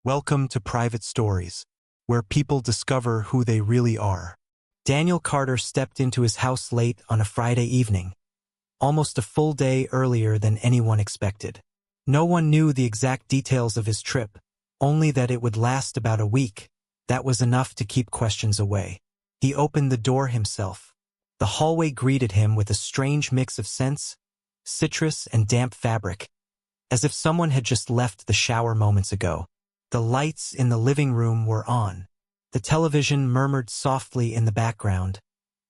Welcome to Private Stories, where people discover who they really are. Daniel Carter stepped into his house late on a Friday evening, almost a full day earlier than anyone expected. No one knew the exact details of his trip, only that it would last about a week. That was enough to keep questions away. He opened the door himself. The hallway greeted him with a strange mix of scents, citrus and damp fabric, as if someone had just left the shower moments ago. The lights in the living room were on. The television murmured softly in the background,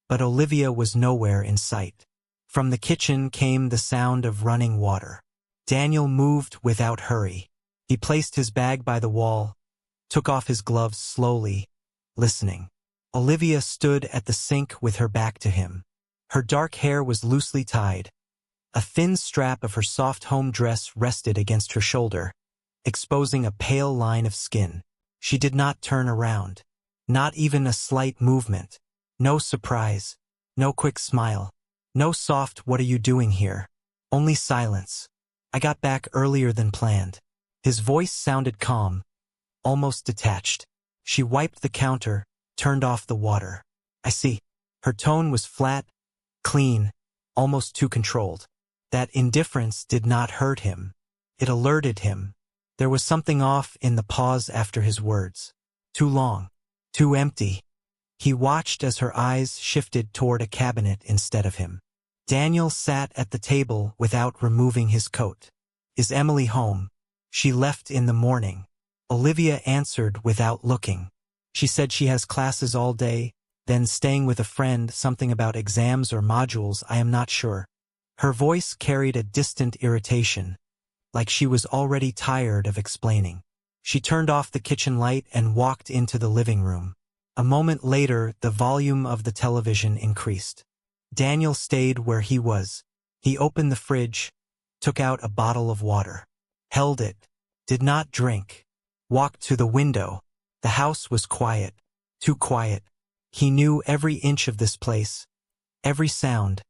but Olivia was nowhere in sight. From the kitchen came the sound of running water. Daniel moved without hurry. He placed his bag by the wall, took off his gloves slowly, listening. Olivia stood at the sink with her back to him. Her dark hair was loosely tied. A thin strap of her soft home dress rested against her shoulder, exposing a pale line of skin. She did not turn around. Not even a slight movement. No surprise. No quick smile. No soft "what are you doing here?" Only silence. "I got back earlier than planned." His voice sounded calm, almost detached. She wiped the counter, turned off the water. "I see." Her tone was flat, clean, almost too controlled. That indifference did not hurt him. It alerted him. There was something off in the pause after his words. Too long. Too empty. He watched as her eyes shifted toward a cabinet instead of him. Daniel sat at the table without removing his coat. "Is Emily home?" "She left in the morning." Olivia answered without looking. "She said she has classes all day, then staying with a friend, something about exams or modules, I am not sure." Her voice carried a distant irritation, like she was already tired of explaining. She turned off the kitchen light and walked into the living room. A moment later, the volume of the television increased. Daniel stayed where he was. He opened the fridge, took out a bottle of water, held it, did not drink, walked to the window. The house was quiet, too quiet. He knew every inch of this place, every sound,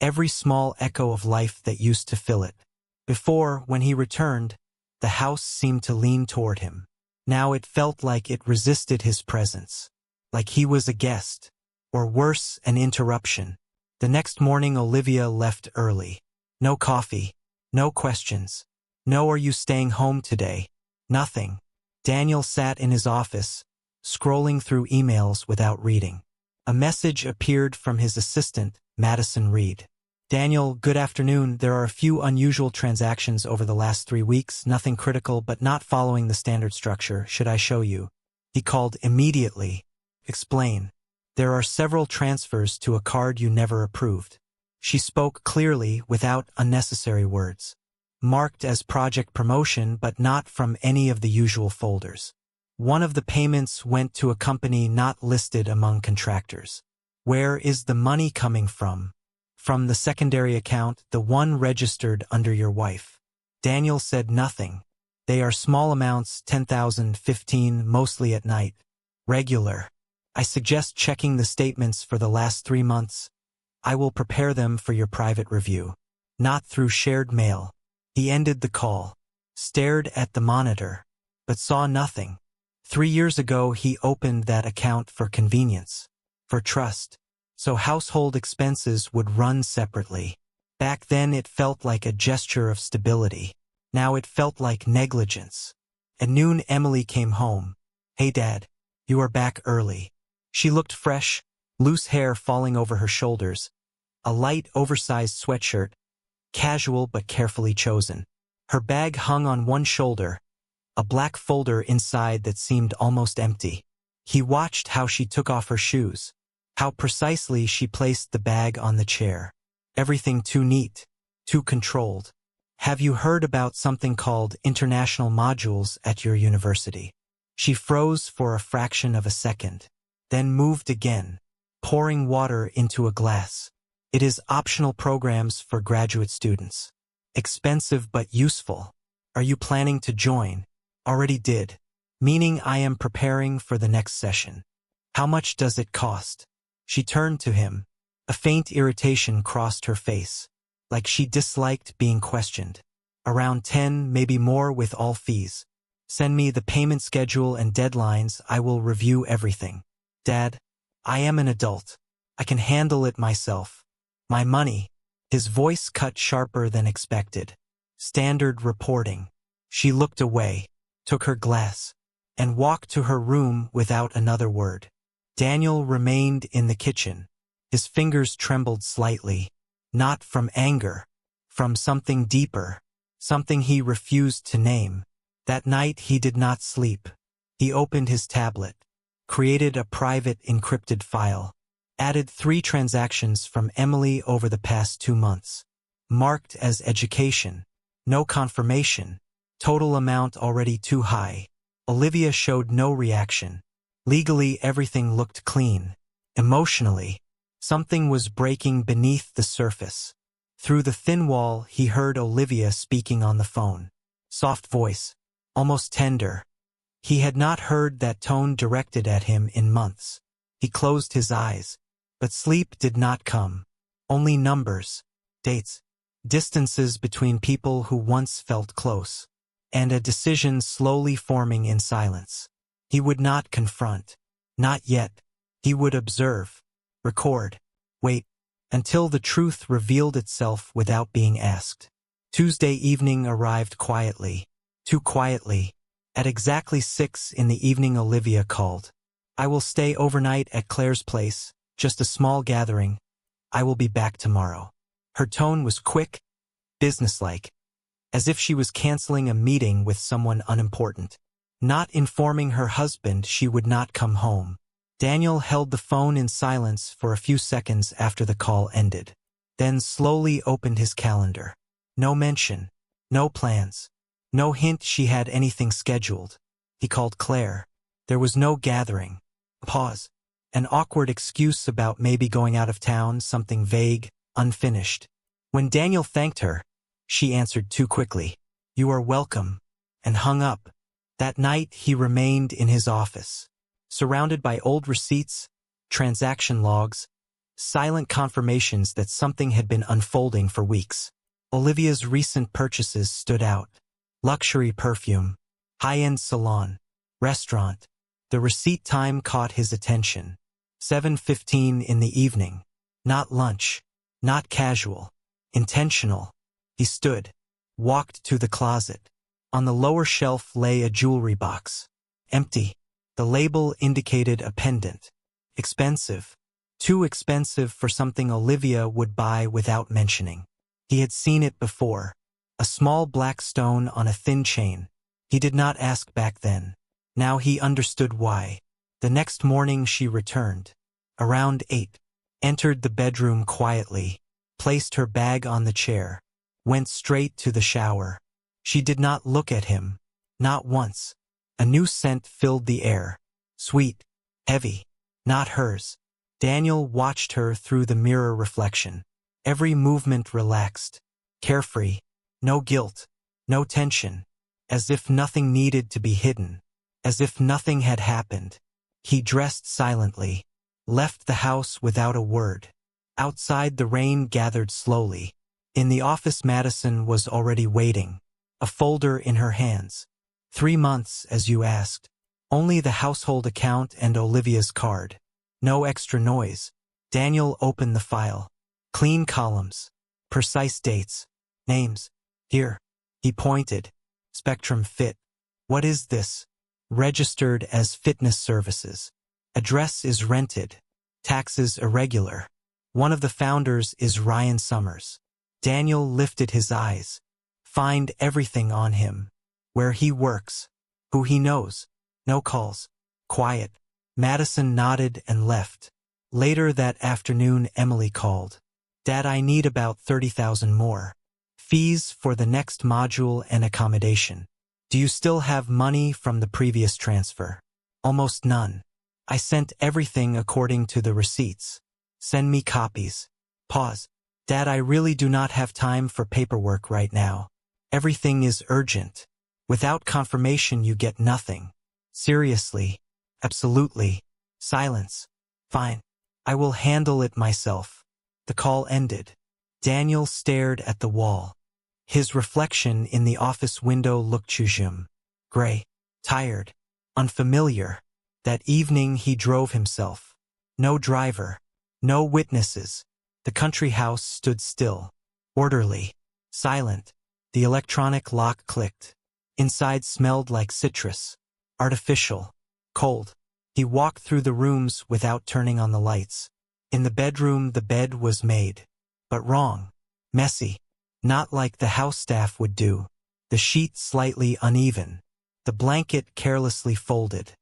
every small echo of life that used to fill it. Before, when he returned, the house seemed to lean toward him. Now it felt like it resisted his presence, like he was a guest, or worse, an interruption. The next morning Olivia left early. No coffee, no questions. No "are you staying home today?" Nothing. Daniel sat in his office, scrolling through emails without reading. A message appeared from his assistant, Madison Reed. "Daniel, good afternoon. There are a few unusual transactions over the last 3 weeks, nothing critical but not following the standard structure. Should I show you?" He called immediately. "Explain." "There are several transfers to a card you never approved." She spoke clearly, without unnecessary words. "Marked as project promotion, but not from any of the usual folders. One of the payments went to a company not listed among contractors." "Where is the money coming from?" "From the secondary account, the one registered under your wife." Daniel said nothing. "They are small amounts, 10,000, 15, mostly at night. Regular. I suggest checking the statements for the last 3 months. I will prepare them for your private review. Not through shared mail." He ended the call, stared at the monitor, but saw nothing. 3 years ago he opened that account for convenience, for trust, so household expenses would run separately. Back then it felt like a gesture of stability. Now it felt like negligence. At noon Emily came home. "Hey Dad, you are back early." She looked fresh, loose hair falling over her shoulders, a light oversized sweatshirt, casual but carefully chosen. Her bag hung on one shoulder, a black folder inside that seemed almost empty. He watched how she took off her shoes, how precisely she placed the bag on the chair. Everything too neat, too controlled. "Have you heard about something called international modules at your university?" She froze for a fraction of a second, then moved again, pouring water into a glass. "It is optional programs for graduate students. Expensive but useful. Are you planning to join?" "Already did. Meaning I am preparing for the next session." "How much does it cost?" She turned to him. A faint irritation crossed her face, like she disliked being questioned. "Around 10, maybe more with all fees." Send me the payment schedule and deadlines. I will review everything. Dad, I am an adult. I can handle it myself. My money. His voice cut sharper than expected. Standard reporting. She looked away, took her glass, and walked to her room without another word. Daniel remained in the kitchen. His fingers trembled slightly, not from anger, from something deeper, something he refused to name. That night he did not sleep. He opened his tablet, created a private encrypted file, added 3 transactions from Emily over the past 2 months, marked as education, no confirmation, total amount already too high. Olivia showed no reaction. Legally, everything looked clean. Emotionally, something was breaking beneath the surface. Through the thin wall, he heard Olivia speaking on the phone. Soft voice, almost tender. He had not heard that tone directed at him in months. He closed his eyes, but sleep did not come. Only numbers, dates, distances between people who once felt close, and a decision slowly forming in silence. He would not confront. Not yet. He would observe, record, wait, until the truth revealed itself without being asked. Tuesday evening arrived quietly, too quietly. At exactly 6 in the evening, Olivia called. I will stay overnight at Claire's place, just a small gathering. I will be back tomorrow. Her tone was quick, businesslike, as if she was canceling a meeting with someone unimportant, not informing her husband she would not come home. Daniel held the phone in silence for a few seconds after the call ended, then slowly opened his calendar. No mention, no plans, no hint she had anything scheduled. He called Claire. There was no gathering. Pause. An awkward excuse about maybe going out of town, something vague, unfinished. When Daniel thanked her, she answered too quickly, "You are welcome," and hung up. That night he remained in his office, surrounded by old receipts, transaction logs, silent confirmations that something had been unfolding for weeks. Olivia's recent purchases stood out. Luxury perfume, high-end salon, restaurant. The receipt time caught his attention. 7:15 in the evening. Not lunch, not casual, intentional. He stood, walked to the closet. On the lower shelf lay a jewelry box. Empty. The label indicated a pendant. Expensive. Too expensive for something Olivia would buy without mentioning. He had seen it before. A small black stone on a thin chain. He did not ask back then. Now he understood why. The next morning she returned. Around 8. Entered the bedroom quietly. Placed her bag on the chair. Went straight to the shower. She did not look at him. Not once. A new scent filled the air. Sweet. Heavy. Not hers. Daniel watched her through the mirror reflection. Every movement relaxed. Carefree. No guilt. No tension. As if nothing needed to be hidden. As if nothing had happened. He dressed silently. Left the house without a word. Outside the rain gathered slowly. In the office Madison was already waiting. A folder in her hands. 3 months, as you asked. Only the household account and Olivia's card. No extra noise. Daniel opened the file. Clean columns. Precise dates. Names. Here. He pointed. Spectrum Fit. What is this? Registered as fitness services. Address is rented. Taxes irregular. One of the founders is Ryan Summers. Daniel lifted his eyes. Find everything on him. Where he works. Who he knows. No calls. Quiet. Madison nodded and left. Later that afternoon Emily called. Dad, I need about 30,000 more. Fees for the next module and accommodation. Do you still have money from the previous transfer? Almost none. I sent everything according to the receipts. Send me copies. Pause. Dad, I really do not have time for paperwork right now. Everything is urgent. Without confirmation you get nothing. Seriously. Absolutely. Silence. Fine. I will handle it myself. The call ended. Daniel stared at the wall. His reflection in the office window looked gray. tired, unfamiliar. That evening he drove himself. No driver, no witnesses. The country house stood still, orderly, silent. The electronic lock clicked. Inside smelled like citrus. Artificial. Cold. He walked through the rooms without turning on the lights. In the bedroom the bed was made. But wrong. Messy. Not like the house staff would do. The sheet slightly uneven. The blanket carelessly folded.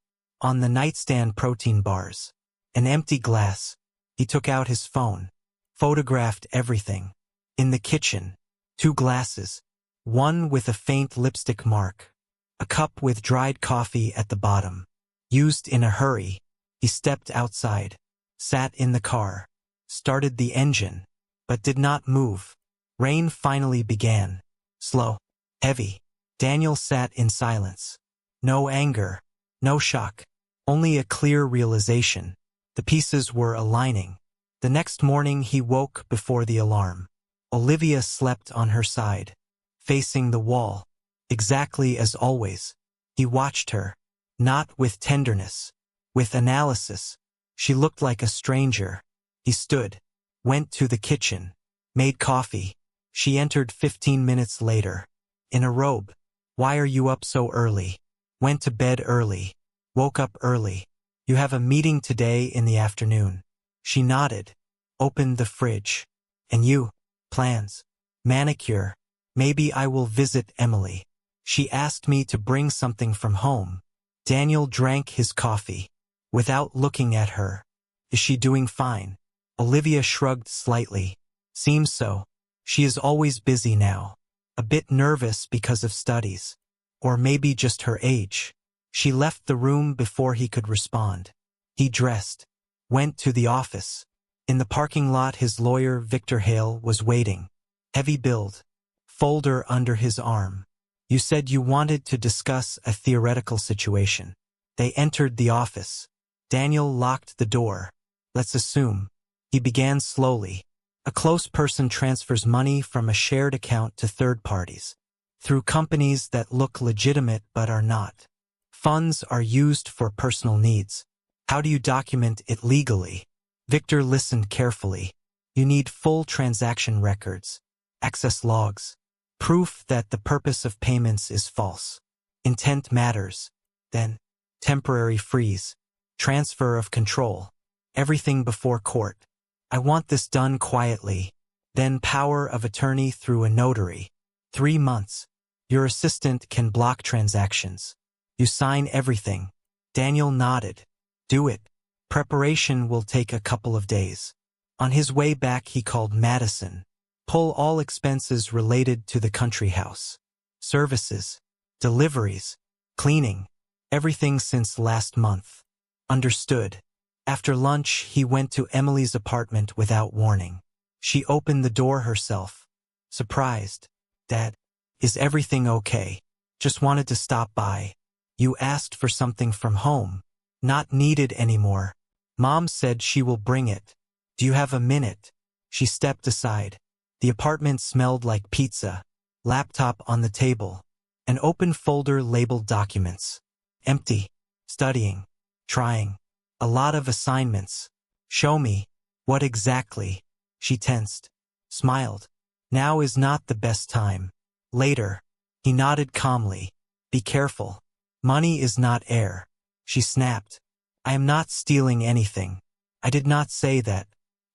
On the nightstand protein bars. An empty glass. He took out his phone. Photographed everything. In the kitchen. 2 glasses. One with a faint lipstick mark. A cup with dried coffee at the bottom. Used in a hurry. He stepped outside. Sat in the car. Started the engine. But did not move. Rain finally began. Slow. Heavy. Daniel sat in silence. No anger. No shock. Only a clear realization. The pieces were aligning. The next morning he woke before the alarm. Olivia slept on her side. Facing the wall. Exactly as always. He watched her. Not with tenderness. With analysis. She looked like a stranger. He stood. Went to the kitchen. Made coffee. She entered 15 minutes later. In a robe. Why are you up so early? Went to bed early. Woke up early. You have a meeting today in the afternoon. She nodded. Opened the fridge. And you? Plans. Manicure. Maybe I will visit Emily. She asked me to bring something from home. Daniel drank his coffee. Without looking at her. Is she doing fine? Olivia shrugged slightly. Seems so. She is always busy now. A bit nervous because of studies. Or maybe just her age. She left the room before he could respond. He dressed. Went to the office. In the parking lot his lawyer, Victor Hale, was waiting. Heavy build. Folder under his arm. You said you wanted to discuss a theoretical situation. They entered the office. Daniel locked the door. Let's assume. He began slowly. A close person transfers money from a shared account to third parties. Through companies that look legitimate but are not. Funds are used for personal needs. How do you document it legally? Victor listened carefully. You need full transaction records. Access logs. Proof that the purpose of payments is false. Intent matters. Then, temporary freeze. Transfer of control. Everything before court. I want this done quietly. Then power of attorney through a notary. 3 months. Your assistant can block transactions. You sign everything. Daniel nodded. Do it. Preparation will take a couple of days. On his way back he called Madison. Pull all expenses related to the country house. Services. Deliveries. Cleaning. Everything since last month. Understood. After lunch he went to Emily's apartment without warning. She opened the door herself. Surprised. Dad, is everything okay? Just wanted to stop by. You asked for something from home. Not needed anymore. Mom said she will bring it. Do you have a minute? She stepped aside. The apartment smelled like pizza. Laptop on the table. An open folder labeled documents. Empty. Studying. Trying. A lot of assignments. Show me. What exactly? She tensed. Smiled. Now is not the best time. Later. He nodded calmly. Be careful. Money is not air. She snapped. I am not stealing anything. I did not say that.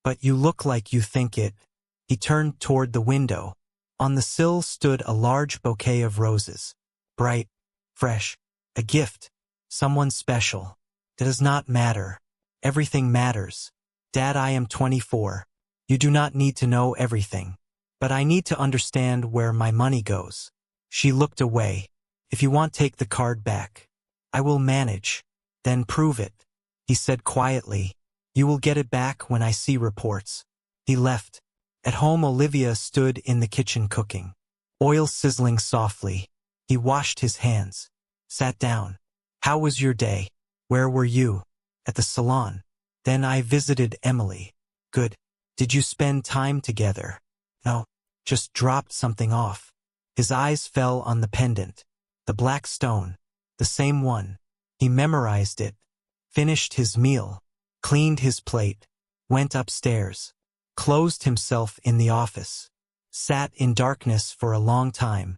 But you look like you think it. He turned toward the window. On the sill stood a large bouquet of roses. Bright. Fresh. A gift. Someone special. It does not matter. Everything matters. Dad, I am 24. You do not need to know everything. But I need to understand where my money goes. She looked away. If you want, take the card back. I will manage. Then prove it. He said quietly. You will get it back when I see reports. He left. At home Olivia stood in the kitchen cooking. Oil sizzling softly. He washed his hands. Sat down. How was your day? Where were you? At the salon. Then I visited Emily. Good. Did you spend time together? No. Just dropped something off. His eyes fell on the pendant. The black stone. The same one. He memorized it, finished his meal, cleaned his plate, went upstairs, closed himself in the office, sat in darkness for a long time.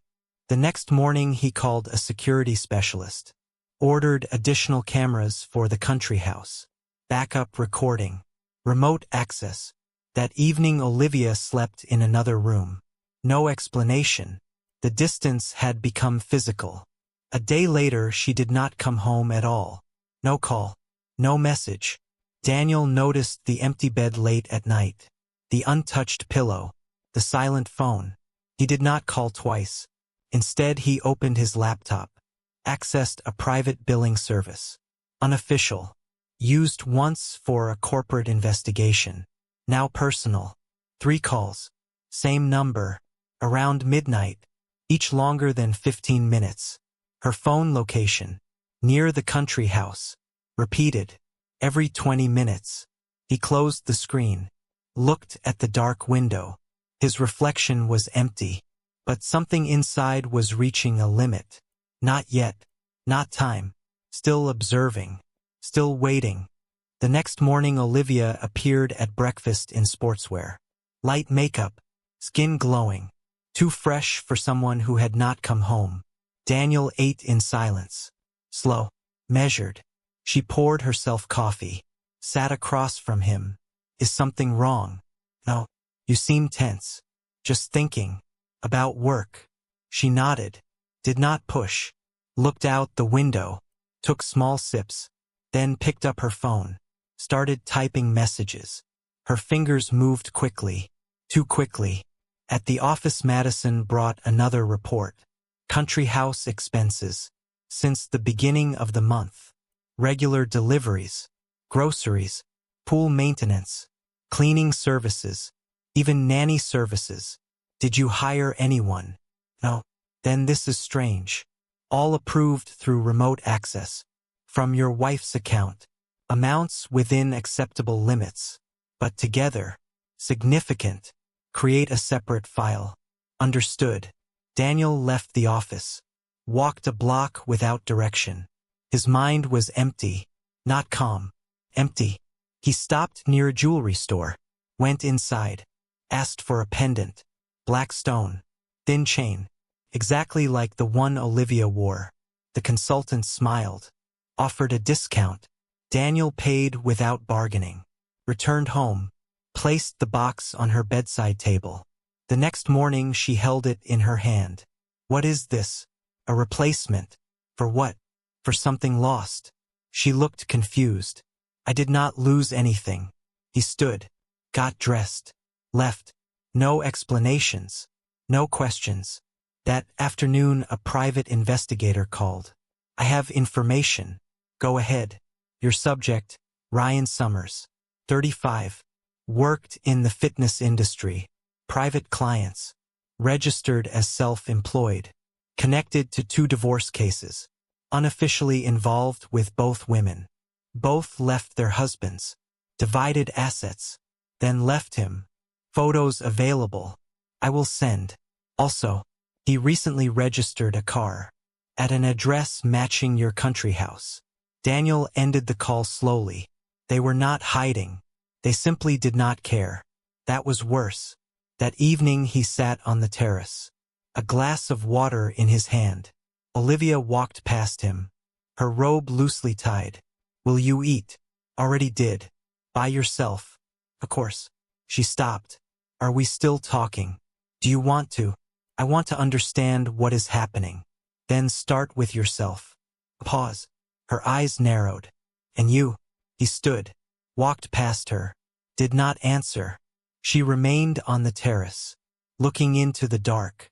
The next morning he called a security specialist, ordered additional cameras for the country house, backup recording, remote access. That evening Olivia slept in another room. No explanation. The distance had become physical. A day later she did not come home at all. No call. No message. Daniel noticed the empty bed late at night, the untouched pillow, the silent phone. He did not call twice. Instead he opened his laptop, accessed a private billing service. Unofficial. Used once for a corporate investigation. Now personal. 3 calls. Same number. Around midnight. Each longer than 15 minutes. Her phone location. Near the country house. Repeated. Every 20 minutes. He closed the screen. Looked at the dark window. His reflection was empty. But something inside was reaching a limit. Not yet. Not time. Still observing. Still waiting. The next morning Olivia appeared at breakfast in sportswear. Light makeup. Skin glowing. Too fresh for someone who had not come home. Daniel ate in silence. Slow. Measured. She poured herself coffee. Sat across from him. Is something wrong? No. You seem tense. Just thinking. About work. She nodded. Did not push. Looked out the window. Took small sips. Then picked up her phone. Started typing messages. Her fingers moved quickly. Too quickly. At the office Madison brought another report. Country house expenses. Since the beginning of the month. Regular deliveries. Groceries. Pool maintenance. Cleaning services. Even nanny services. Did you hire anyone? No. Then this is strange. All approved through remote access. From your wife's account. Amounts within acceptable limits. But together. Significant. Create a separate file. Understood. Daniel left the office. Walked a block without direction. His mind was empty. Not calm. Empty. He stopped near a jewelry store. Went inside. Asked for a pendant. Black stone. Thin chain. Exactly like the one Olivia wore. The consultant smiled. Offered a discount. Daniel paid without bargaining. Returned home. Placed the box on her bedside table. The next morning she held it in her hand. What is this? A replacement. For what? For something lost. She looked confused. I did not lose anything. He stood. Got dressed. Left. No explanations. No questions. That afternoon a private investigator called. I have information. Go ahead. Your subject, Ryan Summers. 35. Worked in the fitness industry. Private clients. Registered as self-employed. Connected to 2 divorce cases. Unofficially involved with both women. Both left their husbands. Divided assets. Then left him. Photos available. I will send. Also, he recently registered a car. At an address matching your country house. Daniel ended the call slowly. They were not hiding. They simply did not care. That was worse. That evening he sat on the terrace. A glass of water in his hand. Olivia walked past him. Her robe loosely tied. Will you eat? Already did. By yourself. Of course. She stopped. Are we still talking? Do you want to? I want to understand what is happening. Then start with yourself. Pause. Her eyes narrowed. And you? He stood. Walked past her. Did not answer. She remained on the terrace. Looking into the dark.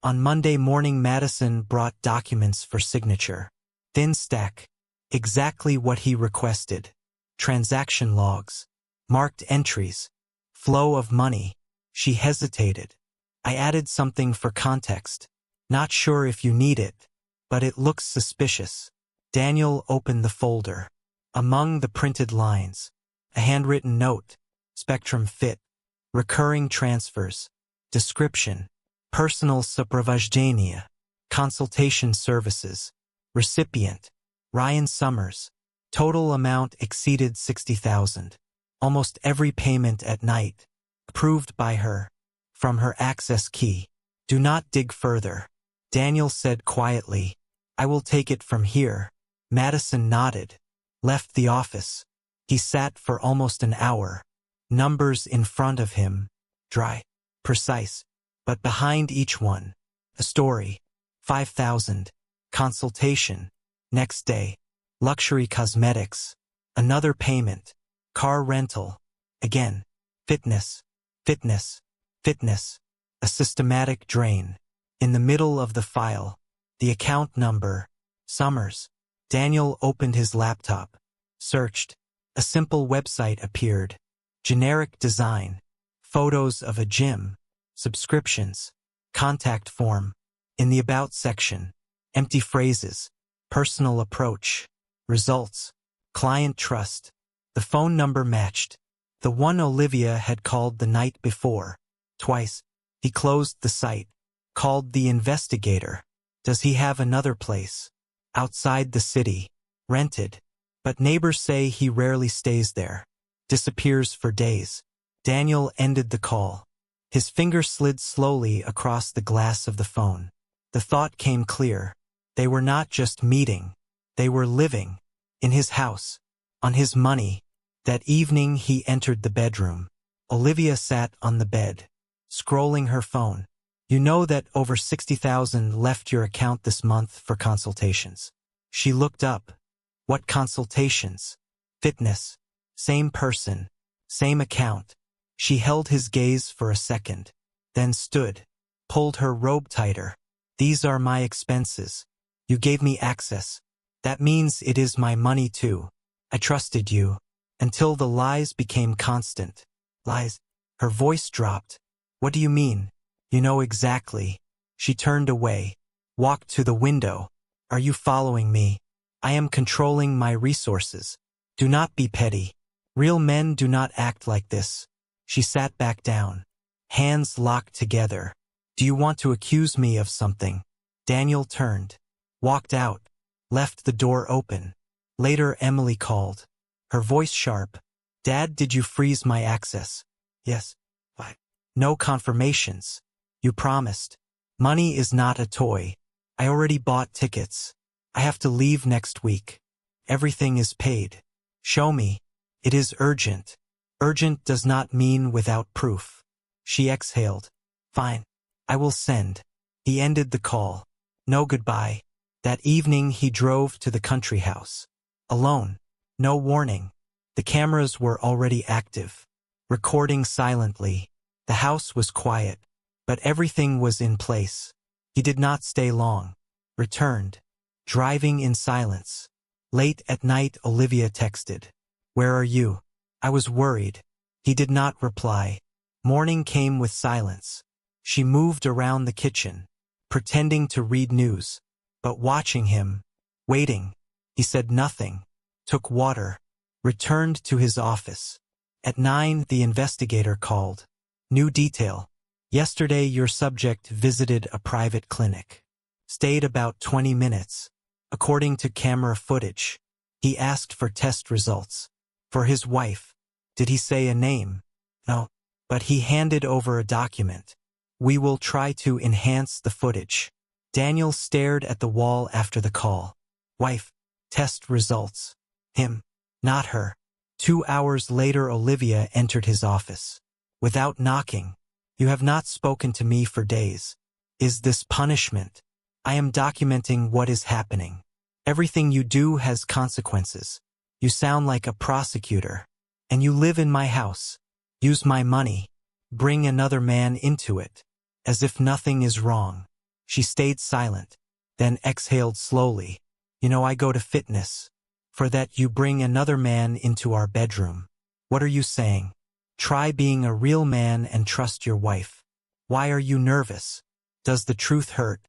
On Monday morning Madison brought documents for signature. Thin stack. Exactly what he requested. Transaction logs. Marked entries. Flow of money. She hesitated. I added something for context. Not sure if you need it, but it looks suspicious. Daniel opened the folder. Among the printed lines, a handwritten note, Spectrum Fit, recurring transfers, description, personal сопровождение, consultation services, Recipient: Ryan Summers. Total amount exceeded 60,000. Almost every payment at night. Approved by her. From her access key. Do not dig further. Daniel said quietly. I will take it from here. Madison nodded. Left the office. He sat for almost an hour. Numbers in front of him. Dry. Precise. But behind each one. A story. 5,000. Consultation. Next day. Luxury cosmetics. Another payment. Car rental. Again. Fitness. Fitness. Fitness. A systematic drain. In the middle of the file. The account number. Summers. Daniel opened his laptop. Searched. A simple website appeared. Generic design. Photos of a gym. Subscriptions. Contact form. In the About section. Empty phrases. Personal approach. Results. Client trust. The phone number matched. The one Olivia had called the night before. Twice. He closed the site. Called the investigator. Does he have another place? Outside the city. Rented. But neighbors say he rarely stays there. Disappears for days. Daniel ended the call. His finger slid slowly across the glass of the phone. The thought came clear. They were not just meeting. They were living. In his house. On his money. That evening he entered the bedroom. Olivia sat on the bed. Scrolling her phone. You know that over 60,000 left your account this month for consultations. She looked up. What consultations? Fitness. Same person. Same account. She held his gaze for a second. Then stood. Pulled her robe tighter. These are my expenses. You gave me access. That means it is my money too. I trusted you. Until the lies became constant. Lies. Her voice dropped. What do you mean? You know exactly. She turned away. Walked to the window. Are you following me? I am controlling my resources. Do not be petty. Real men do not act like this. She sat back down. Hands locked together. Do you want to accuse me of something? Daniel turned. Walked out. Left the door open. Later Emily called. Her voice sharp. Dad, did you freeze my access? Yes. Why? No confirmations. You promised. Money is not a toy. I already bought tickets. I have to leave next week. Everything is paid. Show me. It is urgent. Urgent does not mean without proof. She exhaled. Fine. I will send. He ended the call. No goodbye. That evening he drove to the country house. Alone. No warning. The cameras were already active. Recording silently. The house was quiet. But everything was in place. He did not stay long. Returned. Driving in silence. Late at night Olivia texted. Where are you? I was worried. He did not reply. Morning came with silence. She moved around the kitchen. Pretending to read news. But watching him. Waiting. He said nothing. Took water. Returned to his office. At 9 the investigator called. New detail. Yesterday your subject visited a private clinic. Stayed about 20 minutes. According to camera footage. He asked for test results. For his wife. Did he say a name? No. But he handed over a document. We will try to enhance the footage. Daniel stared at the wall after the call. Wife. Test results. Him. Not her. 2 hours later Olivia entered his office. Without knocking. You have not spoken to me for days. Is this punishment? I am documenting what is happening. Everything you do has consequences. You sound like a prosecutor. And you live in my house. Use my money. Bring another man into it. As if nothing is wrong. She stayed silent. Then exhaled slowly. You know I go to fitness. For that you bring another man into our bedroom. What are you saying? Try being a real man and trust your wife. Why are you nervous? Does the truth hurt?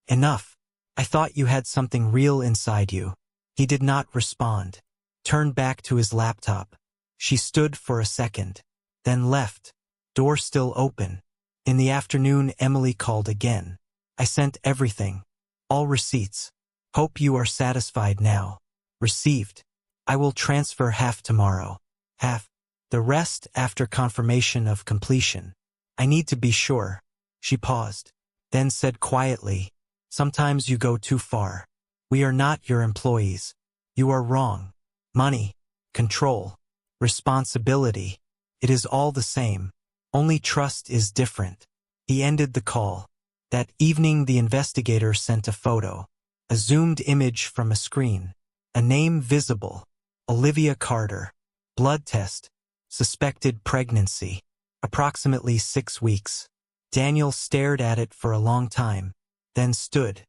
Enough. I thought you had something real inside you. He did not respond. Turned back to his laptop. She stood for a second. Then left. Door still open. In the afternoon Emily called again. I sent everything. All receipts. Hope you are satisfied now. Received. I will transfer half tomorrow. Half. The rest after confirmation of completion. I need to be sure. She paused, then said quietly, sometimes you go too far. We are not your employees. You are wrong. Money, control, responsibility. It is all the same. Only trust is different. He ended the call. That evening the investigator sent a photo. A zoomed image from a screen. A name visible. Olivia Carter. Blood test. Suspected pregnancy. Approximately 6 weeks. Daniel stared at it for a long time, then stood.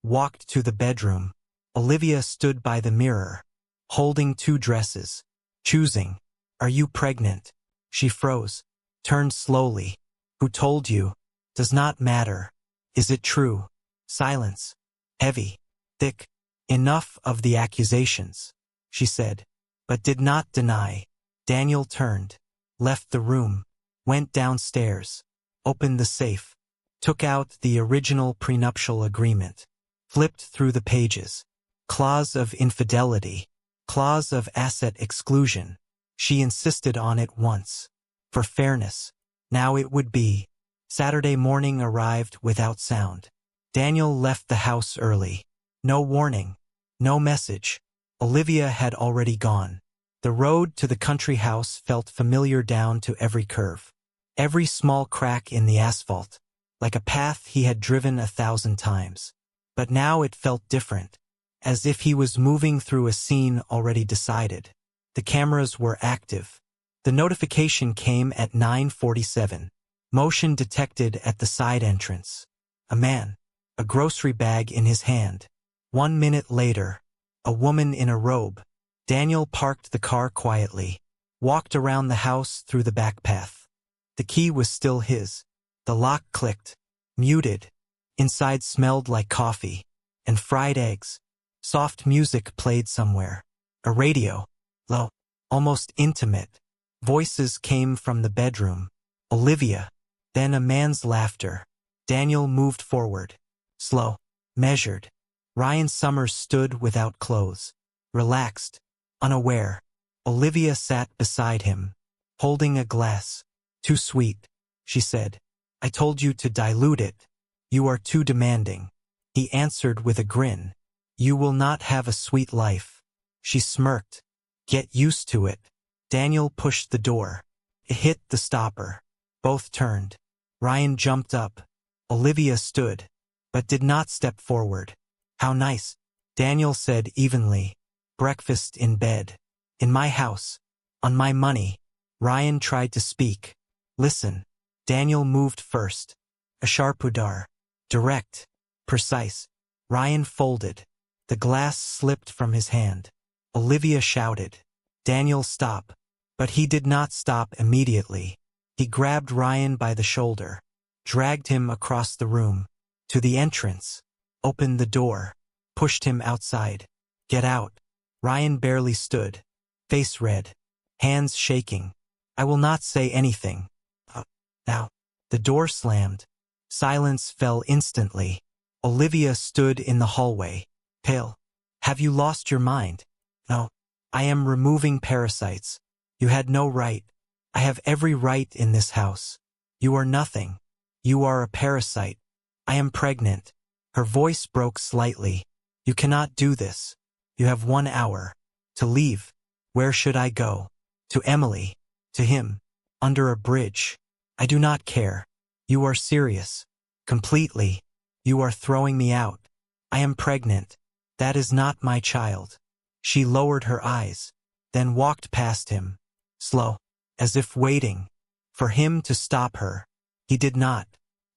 Walked to the bedroom. Olivia stood by the mirror, holding 2 dresses. Choosing. Are you pregnant? She froze. Turned slowly. Who told you? Does not matter. Is it true? Silence. Heavy. Thick. Enough of the accusations, she said, but did not deny. Daniel turned, left the room, went downstairs, opened the safe, took out the original prenuptial agreement, flipped through the pages. Clause of infidelity, clause of asset exclusion. She insisted on it once. For fairness. Now it would be. Saturday morning arrived without sound. Daniel left the house early. No warning. No message. Olivia had already gone. The road to the country house felt familiar down to every curve. Every small crack in the asphalt. Like a path he had driven 1,000 times. But now it felt different. As if he was moving through a scene already decided. The cameras were active. The notification came at 9:47. Motion detected at the side entrance. A man. A grocery bag in his hand. 1 minute later. A woman in a robe. Daniel parked the car quietly. Walked around the house through the back path. The key was still his. The lock clicked. Muted. Inside smelled like coffee. And fried eggs. Soft music played somewhere. A radio. Low. Almost intimate. Voices came from the bedroom. Olivia. Then a man's laughter. Daniel moved forward. Slow. Measured. Ryan Summers stood without clothes. Relaxed. Unaware. Olivia sat beside him. Holding a glass. Too sweet, she said. I told you to dilute it. You are too demanding. He answered with a grin. You will not have a sweet life. She smirked. Get used to it. Daniel pushed the door. It hit the stopper. Both turned. Ryan jumped up. Olivia stood, but did not step forward. How nice, Daniel said evenly. Breakfast in bed. In my house. On my money. Ryan tried to speak. Listen. Daniel moved first. A sharpudar. Direct. Precise. Ryan folded. The glass slipped from his hand. Olivia shouted. Daniel, stop. But he did not stop immediately. He grabbed Ryan by the shoulder. Dragged him across the room. To the entrance. Opened the door. Pushed him outside. Get out. Ryan barely stood. Face red. Hands shaking. I will not say anything. Now. The door slammed. Silence fell instantly. Olivia stood in the hallway. Pale. Have you lost your mind? No. I am removing parasites. You had no right. I have every right in this house. You are nothing. You are a parasite. I am pregnant. Her voice broke slightly. You cannot do this. You have 1 hour. To leave. Where should I go? To Emily. To him. Under a bridge. I do not care. You are serious. Completely. You are throwing me out. I am pregnant. That is not my child. She lowered her eyes, then walked past him. Slow. As if waiting. For him to stop her. He did not.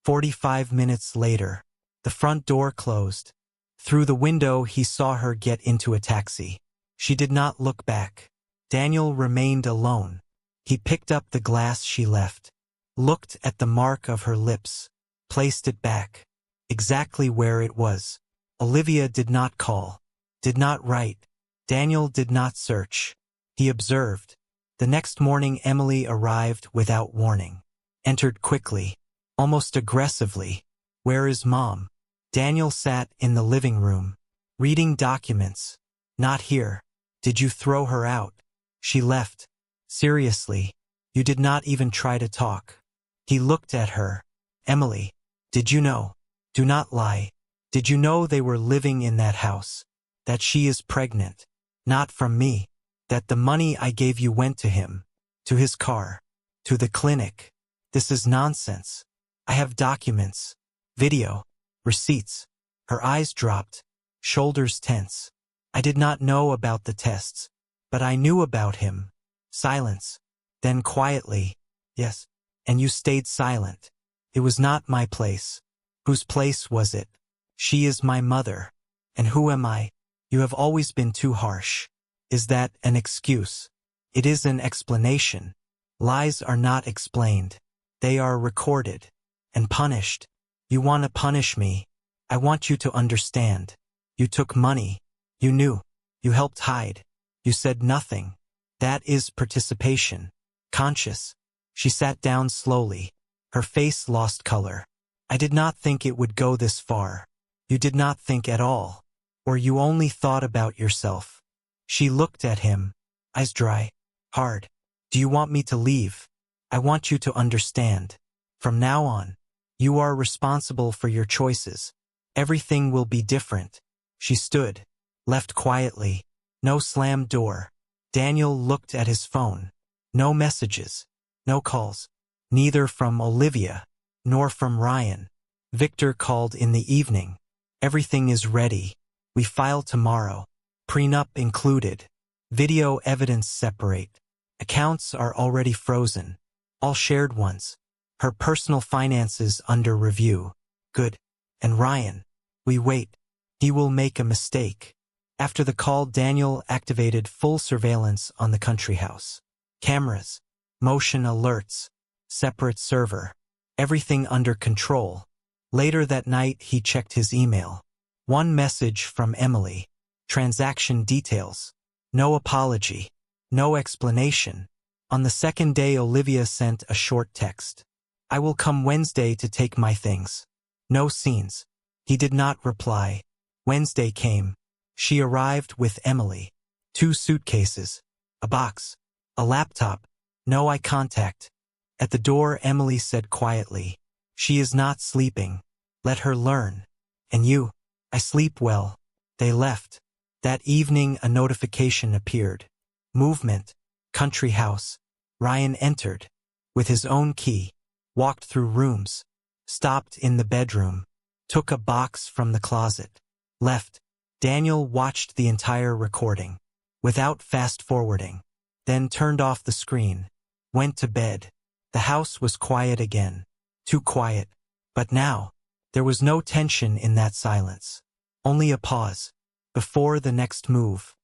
45 minutes later. The front door closed. Through the window he saw her get into a taxi. She did not look back. Daniel remained alone. He picked up the glass she left. Looked at the mark of her lips. Placed it back. Exactly where it was. Olivia did not call. Did not write. Daniel did not search. He observed. The next morning Emily arrived without warning. Entered quickly. Almost aggressively. Where is Mom? Daniel sat in the living room. Reading documents. Not here. Did you throw her out? She left. Seriously. You did not even try to talk. He looked at her. Emily. Did you know? Do not lie. Did you know they were living in that house? That she is pregnant? Not from me. That the money I gave you went to him. To his car. To the clinic. This is nonsense. I have documents. Video. Receipts. Her eyes dropped. Shoulders tense. I did not know about the tests. But I knew about him. Silence. Then quietly. Yes. And you stayed silent. It was not my place. Whose place was it? She is my mother. And who am I? You have always been too harsh. Is that an excuse? It is an explanation. Lies are not explained. They are recorded. And punished. You want to punish me. I want you to understand. You took money. You knew. You helped hide. You said nothing. That is participation. Conscious. She sat down slowly. Her face lost color. I did not think it would go this far. You did not think at all. Or you only thought about yourself. She looked at him. Eyes dry. Hard. Do you want me to leave? I want you to understand. From now on, you are responsible for your choices. Everything will be different. She stood. Left quietly. No slammed door. Daniel looked at his phone. No messages. No calls. Neither from Olivia, nor from Ryan. Victor called in the evening. Everything is ready. We file tomorrow. Prenup included. Video evidence separate. Accounts are already frozen. All shared ones. Her personal finances under review. Good. And Ryan. We wait. He will make a mistake. After the call, Daniel activated full surveillance on the country house. Cameras. Motion alerts. Separate server. Everything under control. Later that night, he checked his email. One message from Emily. Transaction details. No apology. No explanation. On the second day, Olivia sent a short text. I will come Wednesday to take my things. No scenes. He did not reply. Wednesday came. She arrived with Emily. 2 suitcases. A box. A laptop. No eye contact. At the door, Emily said quietly, she is not sleeping. Let her learn. And you? I sleep well. They left. That evening, a notification appeared. Movement. Country house. Ryan entered. With his own key. Walked through rooms. Stopped in the bedroom. Took a box from the closet. Left. Daniel watched the entire recording. Without fast-forwarding. Then turned off the screen. Went to bed. The house was quiet again. Too quiet. But now, there was no tension in that silence. Only a pause. Before the next move.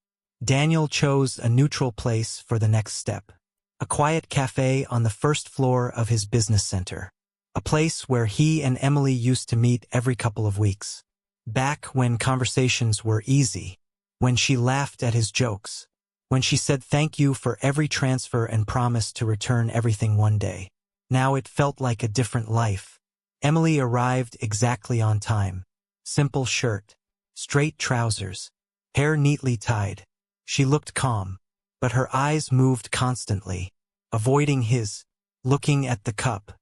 Daniel chose a neutral place for the next step. A quiet cafe on the first floor of his business center. A place where he and Emily used to meet every couple of weeks. Back when conversations were easy. When she laughed at his jokes. When she said thank you for every transfer and promised to return everything one day. Now it felt like a different life. Emily arrived exactly on time. Simple shirt. Straight trousers. Hair neatly tied. She looked calm. But her eyes moved constantly. Avoiding his. Looking at the cup.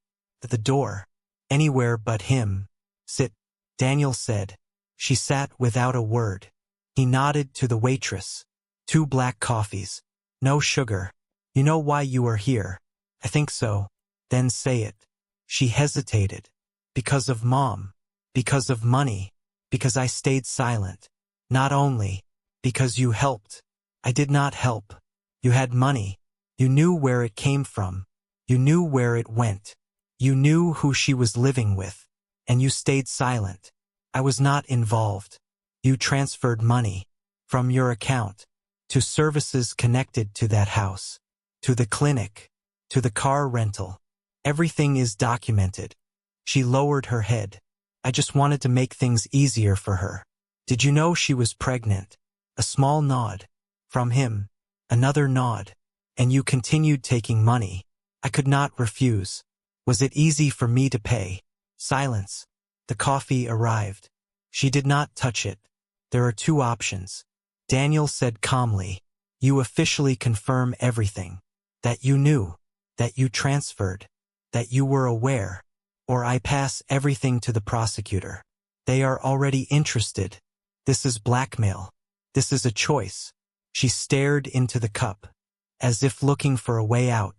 At the door. Anywhere but him. Sit. Daniel said. She sat without a word. He nodded to the waitress. 2 black coffees. No sugar. You know why you are here? I think so. Then say it. She hesitated. Because of Mom. Because of money. Because I stayed silent. Not only. Because you helped. I did not help. You had money. You knew where it came from. You knew where it went. You knew who she was living with. And you stayed silent. I was not involved. You transferred money. From your account. To services connected to that house. To the clinic. To the car rental. Everything is documented. She lowered her head. I just wanted to make things easier for her. Did you know she was pregnant? A small nod. From him. Another nod. And you continued taking money. I could not refuse. Was it easy for me to pay? Silence. The coffee arrived. She did not touch it. There are two options. Daniel said calmly. You officially confirm everything. That you knew. That you transferred. That you were aware. Or I pass everything to the prosecutor. They are already interested. This is blackmail. This is a choice. She stared into the cup, as if looking for a way out.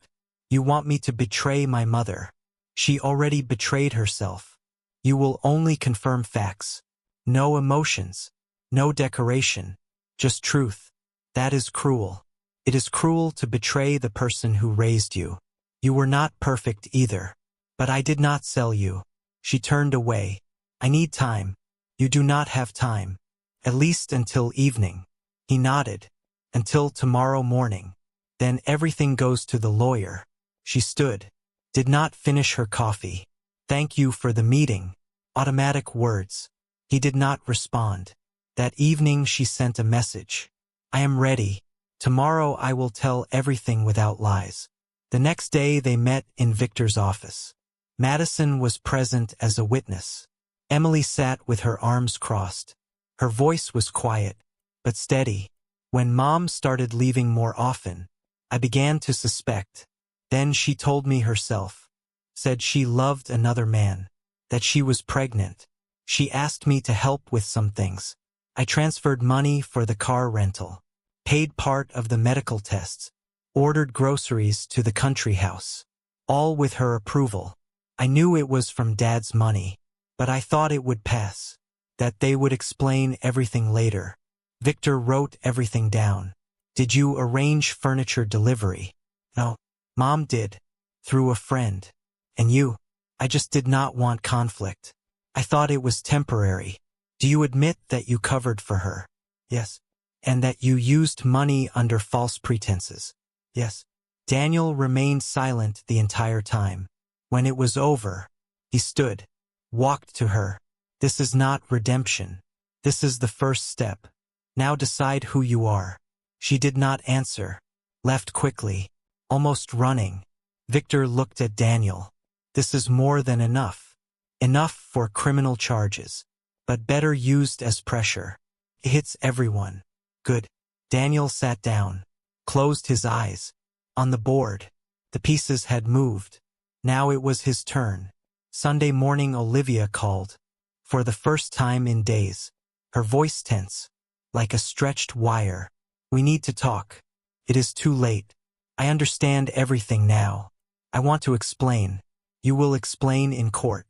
You want me to betray my mother. She already betrayed herself. You will only confirm facts. No emotions. No decoration. Just truth. That is cruel. It is cruel to betray the person who raised you. You were not perfect either. But I did not sell you. She turned away. I need time. You do not have time. At least until evening. He nodded. Until tomorrow morning. Then everything goes to the lawyer. She stood. Did not finish her coffee. Thank you for the meeting. Automatic words. He did not respond. That evening she sent a message. I am ready. Tomorrow I will tell everything without lies. The next day they met in Victor's office. Madison was present as a witness. Emily sat with her arms crossed. Her voice was quiet, but steady. When Mom started leaving more often, I began to suspect. Then she told me herself. Said she loved another man. That she was pregnant. She asked me to help with some things. I transferred money for the car rental. Paid part of the medical tests. Ordered groceries to the country house. All with her approval. I knew it was from Dad's money, but I thought it would pass. That they would explain everything later. Victor wrote everything down. Did you arrange furniture delivery? No. Mom did. Through a friend. And you? I just did not want conflict. I thought it was temporary. Do you admit that you covered for her? Yes. And that you used money under false pretenses? Yes. Daniel remained silent the entire time. When it was over, he stood, walked to her. This is not redemption. This is the first step. Now decide who you are. She did not answer. Left quickly, almost running. Victor looked at Daniel. This is more than enough. Enough for criminal charges, but better used as pressure. It hits everyone. Good. Daniel sat down, closed his eyes. On the board, the pieces had moved. Now it was his turn. Sunday morning Olivia called. For the first time in days. Her voice tense, like a stretched wire. We need to talk. It is too late. I understand everything now. I want to explain. You will explain in court.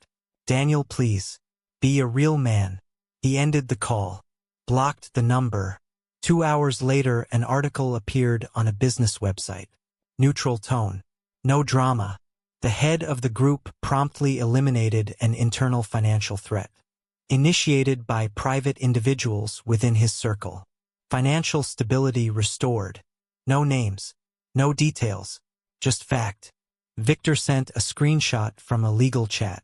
Daniel, please. Be a real man. He ended the call. Blocked the number. 2 hours later an article appeared on a business website. Neutral tone. No drama. The head of the group promptly eliminated an internal financial threat. Initiated by private individuals within his circle. Financial stability restored. No names. No details. Just fact. Victor sent a screenshot from a legal chat.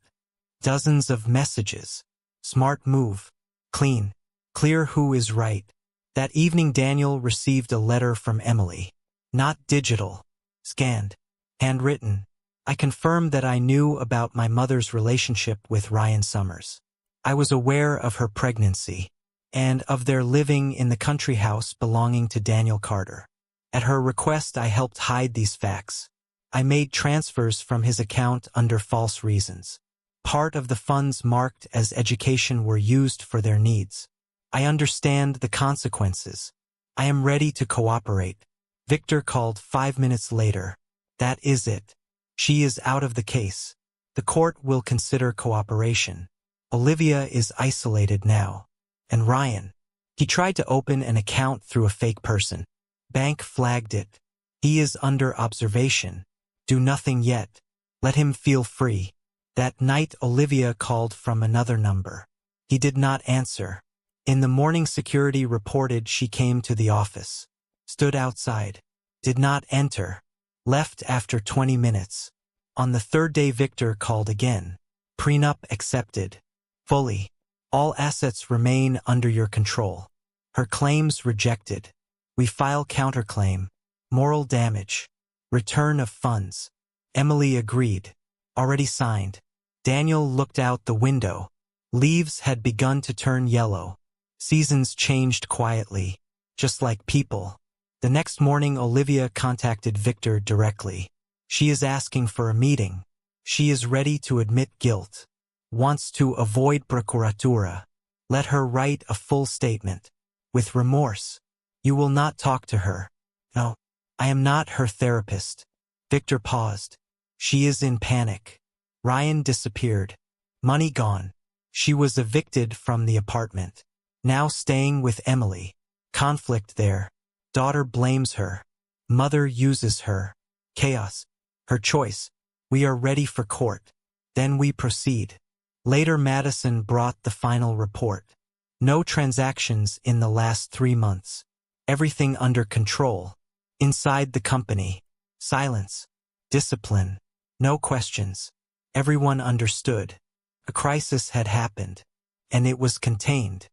Dozens of messages. Smart move. Clean. Clear who is right. That evening Daniel received a letter from Emily. Not digital. Scanned. Handwritten. I confirmed that I knew about my mother's relationship with Ryan Summers. I was aware of her pregnancy and of their living in the country house belonging to Daniel Carter. At her request I helped hide these facts. I made transfers from his account under false reasons. Part of the funds marked as education were used for their needs. I understand the consequences. I am ready to cooperate. Victor called 5 minutes later. That is it. She is out of the case. The court will consider cooperation. Olivia is isolated now. And Ryan. He tried to open an account through a fake person. Bank flagged it. He is under observation. Do nothing yet. Let him feel free. That night Olivia called from another number. He did not answer. In the morning security reported she came to the office. Stood outside. Did not enter. Left after 20 minutes. On the third day Victor called again. Prenup accepted. Fully. All assets remain under your control. Her claims rejected. We file counterclaim. Moral damage. Return of funds. Emily agreed. Already signed. Daniel looked out the window. Leaves had begun to turn yellow. Seasons changed quietly, just like people. The next morning, Olivia contacted Victor directly. She is asking for a meeting. She is ready to admit guilt. Wants to avoid procuratura. Let her write a full statement. With remorse. You will not talk to her. No, I am not her therapist. Victor paused. She is in panic. Ryan disappeared. Money gone. She was evicted from the apartment. Now staying with Emily. Conflict there. Daughter blames her. Mother uses her. Chaos. Her choice. We are ready for court. Then we proceed. Later Madison brought the final report. No transactions in the last 3 months. Everything under control. Inside the company. Silence. Discipline. No questions. Everyone understood. A crisis had happened. And it was contained.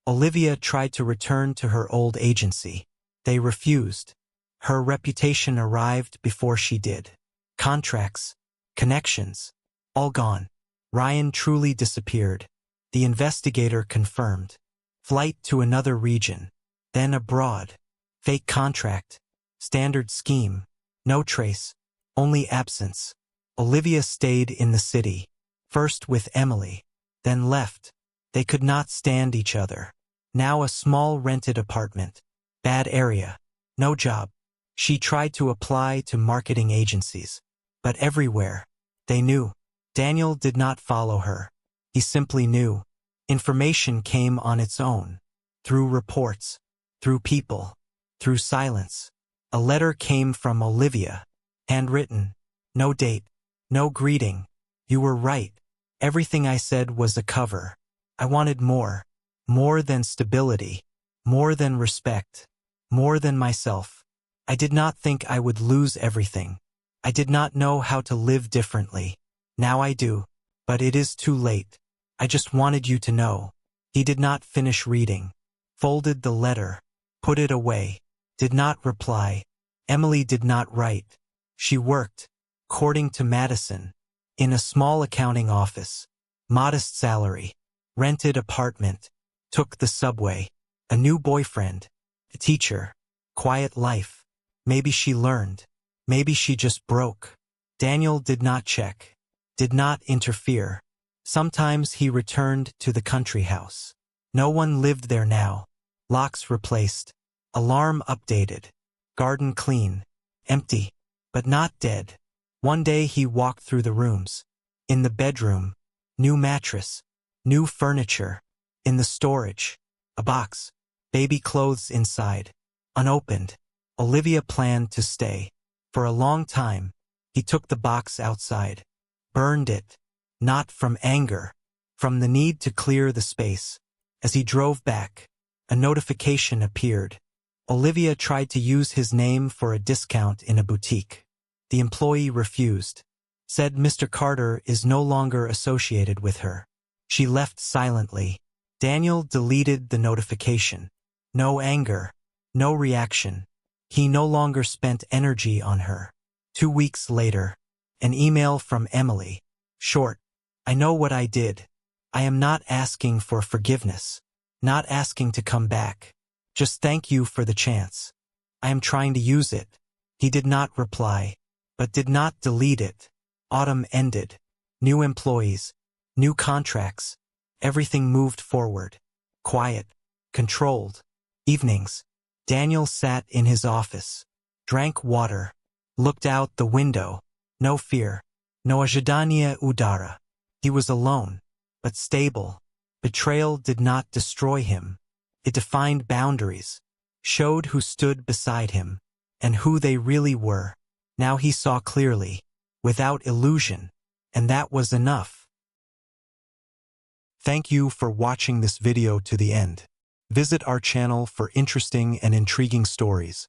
Olivia tried to return to her old agency. They refused. Her reputation arrived before she did. Contracts. Connections. All gone. Ryan truly disappeared. The investigator confirmed. Flight to another region. Then abroad. Fake contract. Standard scheme. No trace. Only absence. Olivia stayed in the city. First with Emily. Then left. They could not stand each other. Now a small rented apartment. Bad area. No job. She tried to apply to marketing agencies. But everywhere. They knew. Daniel did not follow her. He simply knew. Information came on its own. Through reports. Through people. Through silence. A letter came from Olivia. Handwritten. No date. No greeting. You were right. Everything I said was a cover. I wanted more. More than stability. More than respect. More than myself. I did not think I would lose everything. I did not know how to live differently. Now I do. But it is too late. I just wanted you to know. He did not finish reading. Folded the letter. Put it away. Did not reply. Emily did not write. She worked, according to Madison, in a small accounting office. Modest salary. Rented apartment. Took the subway. A new boyfriend. A teacher. Quiet life. Maybe she learned. Maybe she just broke. Daniel did not check. Did not interfere. Sometimes he returned to the country house. No one lived there now. Locks replaced. Alarm updated. Garden clean. Empty. But not dead. One day he walked through the rooms. In the bedroom. New mattress. New furniture. In the storage. A box. Baby clothes inside. Unopened. Olivia planned to stay. For a long time. He took the box outside. Burned it. Not from anger. From the need to clear the space. As he drove back, a notification appeared. Olivia tried to use his name for a discount in a boutique. The employee refused. Said Mr. Carter is no longer associated with her. She left silently. Daniel deleted the notification. No anger. No reaction. He no longer spent energy on her. 2 weeks later, an email from Emily. Short. I know what I did. I am not asking for forgiveness. Not asking to come back. Just thank you for the chance. I am trying to use it. He did not reply, but did not delete it. Autumn ended. New employees. New contracts. Everything moved forward. Quiet. Controlled. Evenings. Daniel sat in his office. Drank water. Looked out the window. No fear. No ожидание удара. He was alone, but stable. Betrayal did not destroy him. It defined boundaries. Showed who stood beside him. And who they really were. Now he saw clearly. Without illusion. And that was enough. Thank you for watching this video to the end. Visit our channel for interesting and intriguing stories.